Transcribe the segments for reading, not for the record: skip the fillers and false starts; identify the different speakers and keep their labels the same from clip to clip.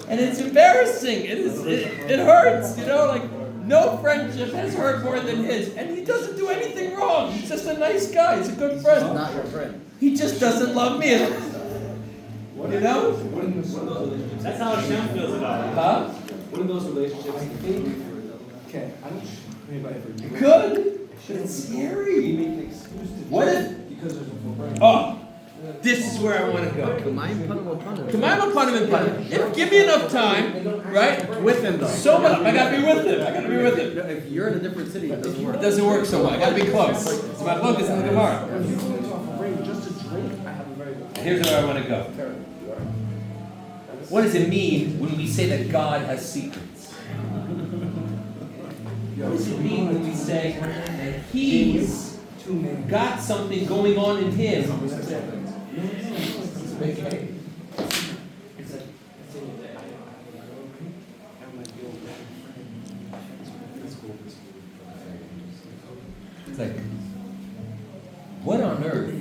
Speaker 1: And it's embarrassing. It hurts, like no friendship has hurt more than his. And he doesn't do anything wrong. He's just a nice guy. He's a good friend.
Speaker 2: He's not your friend.
Speaker 1: He just doesn't love me.
Speaker 3: That's how Hashem feels about it.
Speaker 1: Huh?
Speaker 4: One of those relationships, I think, okay, I don't know anybody ever do it.
Speaker 1: Good. It's scary.
Speaker 4: We make an excuse to
Speaker 1: What
Speaker 4: do
Speaker 1: if?
Speaker 4: it because there's a full brain.
Speaker 1: Oh, this is where I want to go. Give me enough time, right?
Speaker 2: With him though.
Speaker 1: So much. I gotta be with him.
Speaker 2: If you're in a different city, it doesn't work.
Speaker 1: It doesn't work so well. I gotta be close. It's my focus in the Gemara.
Speaker 4: Just to drink, I have a very
Speaker 1: Here's where I want to go. What does it mean when we say that God has secrets? What does it mean when we say that He's got something going on in Him? It's like, what on earth?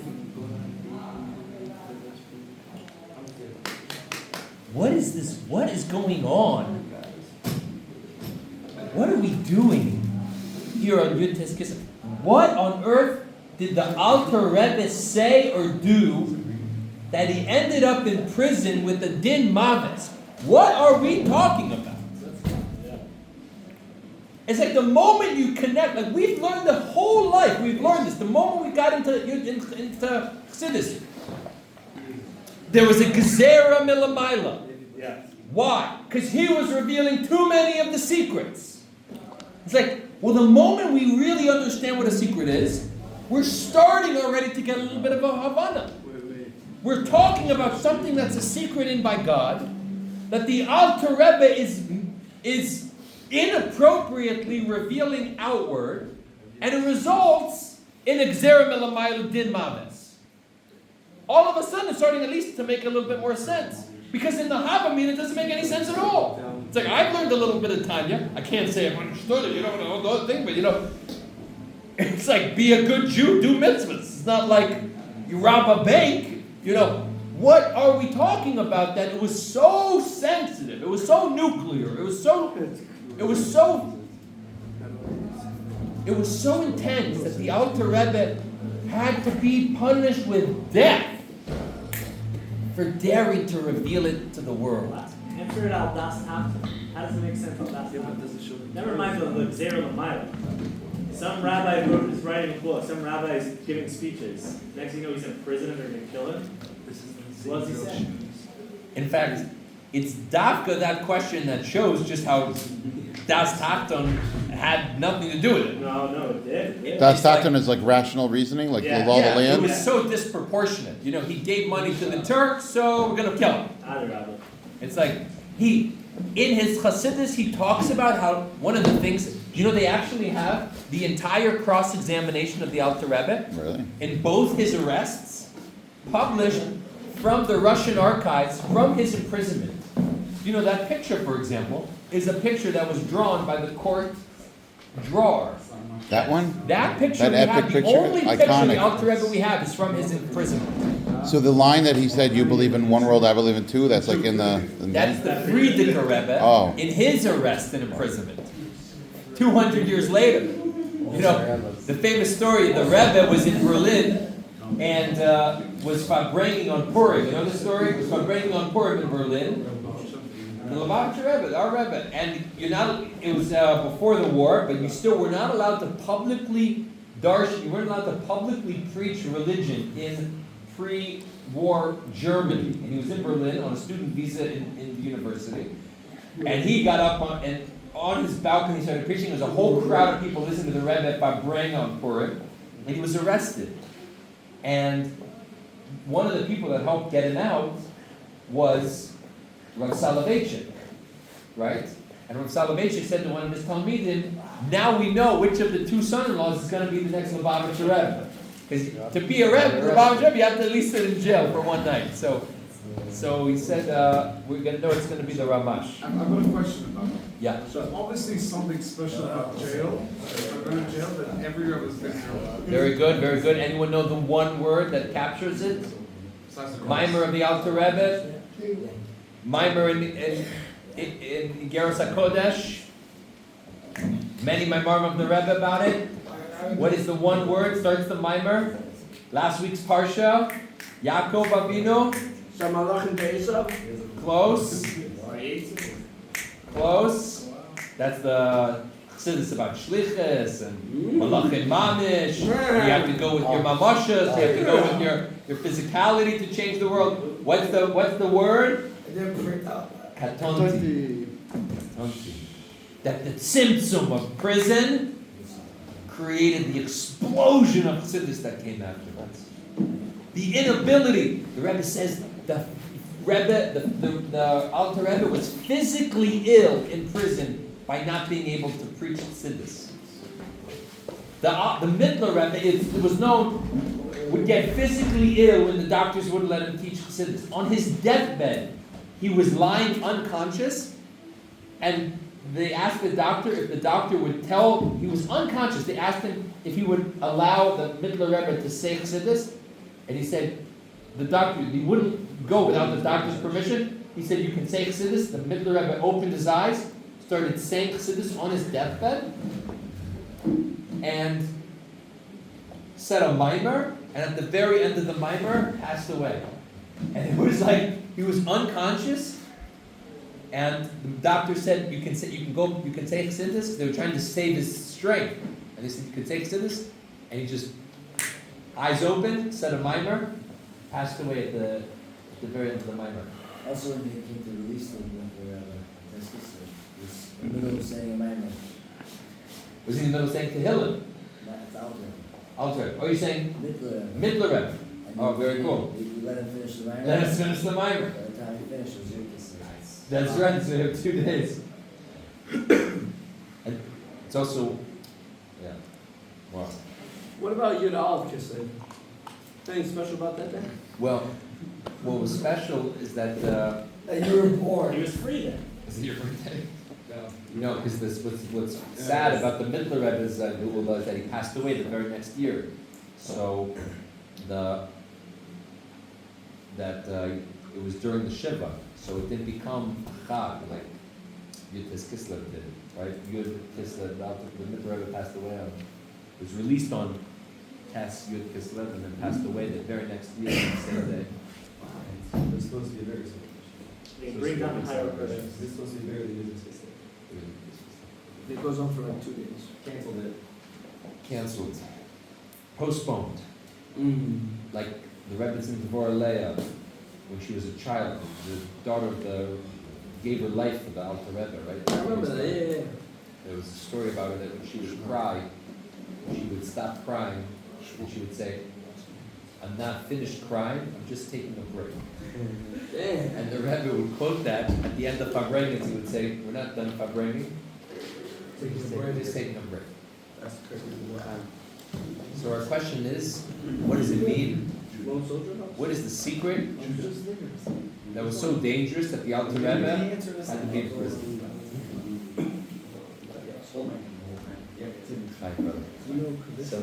Speaker 1: What is this? What is going on? What are we doing here on Yud Tes Kislev? What on earth did the Alter Rebbe say or do that he ended up in prison with the Din Maves? What are we talking about? It's like the moment you connect, like we've learned the whole life, we've learned this. The moment we got into Chassidus, there was a Gezerah Milamayla.
Speaker 3: Yeah.
Speaker 1: Why? Because he was revealing too many of the secrets. It's like, well, the moment we really understand what a secret is, we're starting already to get a little bit of a Havana. We're talking about something that's a secret in by God, that the Alter Rebbe is inappropriately revealing outward, and it results in a Gezerah Milamayla Din Maves. All of a sudden, it's starting at least to make a little bit more sense. Because in the Havamina, it doesn't make any sense at all. It's like, I've learned a little bit of Tanya. I can't say I've understood it, the whole thing, but it's like, be a good Jew, do mitzvahs. It's not like you rob a bank, What are we talking about that it was so sensitive, it was so nuclear, it was so intense that the Alter Rebbe had to be punished with death for daring to reveal it to the world.
Speaker 3: Answer it out, Das Tafta. How does it make sense on Das Tafta? Never mind the Gezerah L'mayla. Some rabbi is writing a book, some rabbi is giving speeches. Next thing you know, he's in prison and they're going to kill him. What does he say?
Speaker 1: In fact, it's Dafka, that question, that shows just how Das Tafton had nothing to do with it.
Speaker 3: No, it did.
Speaker 5: Das Tafton is like rational reasoning, like the law of the land?
Speaker 1: It was so disproportionate. He gave money to the Turks, so we're going to kill him. It's like, in his Chassidus, he talks about how one of the things, they actually have the entire cross-examination of the Alter Rebbe in both his arrests, published from the Russian archives from his imprisonment. That picture, for example, is a picture that was drawn by the court drawer.
Speaker 5: That one?
Speaker 1: That picture,
Speaker 5: that epic picture?
Speaker 1: Only
Speaker 5: Iconic.
Speaker 1: Picture the Alter Rebbe we have is from his imprisonment.
Speaker 5: So the line that he said, "You believe in one world, I believe in two," that's like in the...
Speaker 1: That's the Frierdiker Rebbe in his arrest and imprisonment. 200 years later. The famous story, the Rebbe was in Berlin and was Farbrengen on Purim. You know the story? Was Farbrengen on Purim in Berlin. The Lubavitcher Rebbe, our Rebbe. And it was before the war, but you still were not allowed to publicly you weren't allowed to publicly preach religion in pre-war Germany. And he was in Berlin on a student visa in the university. And he got up on his balcony, he started preaching. There was a whole crowd of people listening to the Rebbe Farbrengen on Purim. And he was arrested. And one of the people that helped get him out was Rav Soloveitchik, right? And Rav Soloveitchik said to one of his Talmidim, now we know which of the two son-in-laws is going to be the next Lubavitcher Rebbe. Because to be a Rebbe, Lubavitcher Rebbe, you have to at least sit in jail for one night. So he said, we're going to know it's going to be the Ramash.
Speaker 6: I've got a question about it.
Speaker 1: Yeah.
Speaker 6: So obviously something special about jail. If I'm going to jail, then every Rebbe is going to jail.
Speaker 1: Very good, very good. Anyone know the one word that captures it? Maimer of the Alter Rebbe? Mimer in Geras HaKodesh. Many Maimarim of the Rebbe about it. What is the one word? Starts the Mimer. Last week's Parsha. Yaakov Avinu. Close. Close. That's the Chassidus about Shlichus and Malachim Mamish. You have to go with your mamashas. You have to go with your physicality to change the world. What's the word? Katonti. Katonti. That the tzimtzum of prison created the explosion of Chassidus that came afterwards. The inability. The Rebbe says the Alter Rebbe was physically ill in prison by not being able to preach Chassidus. The Mittler Rebbe, it was known, would get physically ill when the doctors wouldn't let him teach Chassidus. On his deathbed, he was lying unconscious, and they asked the doctor if the doctor would tell, he was unconscious, they asked him if he would allow the Mittler Rebbe to say Chassidus, and he said, he wouldn't go without the doctor's permission. He said, you can say Chassidus. The Mittler Rebbe opened his eyes, started saying Chassidus on his deathbed, and said a mimer, and at the very end of the mimer, passed away. And it was like, he was unconscious, and the doctor said, you can say Chassidus. They were trying to save his strength. And they said, you can say Chassidus. And he just, eyes open, said a mimer, passed away at the very end of the mimer.
Speaker 7: Also, when they came to release them with the was in the middle of saying a mimer.
Speaker 1: Was he in the middle of saying Tehillim?
Speaker 7: That's Alter.
Speaker 1: Alter. Oh, you're saying
Speaker 7: Mittler.
Speaker 1: Rebbe. Oh, very cool.
Speaker 7: We let him finish the mimer.
Speaker 1: Let us finish the mimer.
Speaker 7: By the time he finished, it was Yurkis.
Speaker 1: That's right, so you have 2 days. And it's also, yeah, wow.
Speaker 4: What about Yud Aleph Kislev? Anything special about that day?
Speaker 1: Well, what was special is that,
Speaker 7: You were born.
Speaker 3: He was free then.
Speaker 1: is it your birthday? No, because what's sad about the Mittler Rebbe is that he passed away the very next year. So it was during the Shiva, so it didn't become Chag like Yud Tes Kislev did, right? Yud Kislev, the Mittler Rebbe passed away on, it was released on Tes Yud Kislev and then passed away the very next year, the same day.
Speaker 4: It's supposed to be a very
Speaker 3: They bring down the higher pressure.
Speaker 4: It's supposed to be very It goes on for like 2 days. Canceled it.
Speaker 1: Cancelled, postponed. Like the Rebbe's in Devorah Leah, when she was a child, the daughter of gave her life for the Alter Rebbe, right?
Speaker 4: I remember that, yeah.
Speaker 1: There was a story about her that when she would cry, she would stop crying, and she would say, I'm not finished crying, I'm just taking a break.
Speaker 4: Damn.
Speaker 1: And the Rebbe would quote that at the end of Fabrengens. He would say, we're not done Fabrengens, just taking a break.
Speaker 4: That's crazy.
Speaker 1: So our question is, what does it mean? What is the secret that was so dangerous that the Alter Rebbe had to be in prison? Hi, brother. So